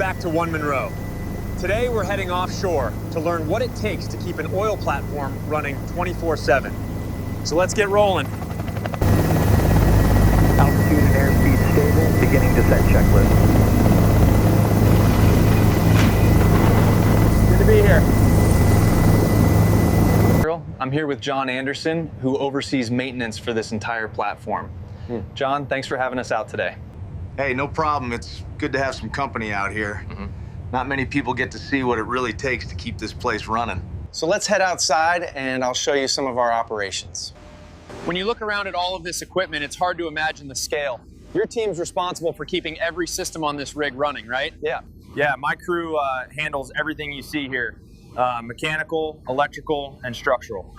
back to OneMonroe. Today we're heading offshore to learn what it takes to keep an oil platform running 24/7. So let's get rolling. Altitude and airspeed stable, beginning descent checklist. Good to be here. I'm here with John Anderson, who oversees maintenance for this entire platform. John, thanks for having us out today. Hey, no problem. It's good to have some company out here. Not many people get to see what it really takes to keep this place running. So let's head outside and I'll show you some of our operations. When you look around at all of this equipment, it's hard to imagine the scale. Your team's responsible for keeping every system on this rig running, right? Yeah. Yeah, my crew handles everything you see here. Mechanical, electrical, and structural.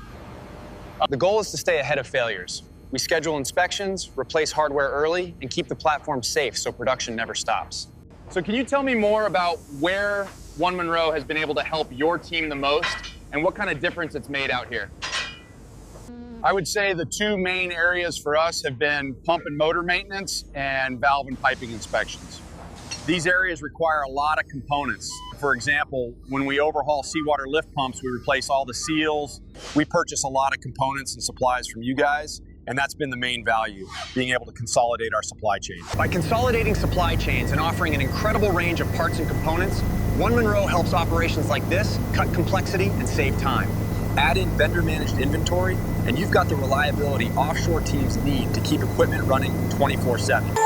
The goal is to stay ahead of failures. We schedule inspections, replace hardware early, and keep the platform safe so production never stops. So can you tell me more about where OneMonroe has been able to help your team the most and what kind of difference it's made out here? I would say the two main areas for us have been pump and motor maintenance and valve and piping inspections. These areas require a lot of components. For example, when we overhaul seawater lift pumps, we replace all the seals. We purchase a lot of components and supplies from you guys, and that's been the main value, being able to consolidate our supply chain. By consolidating supply chains and offering an incredible range of parts and components, OneMonroe helps operations like this cut complexity and save time. Add in vendor-managed inventory, and you've got the reliability offshore teams need to keep equipment running 24/7.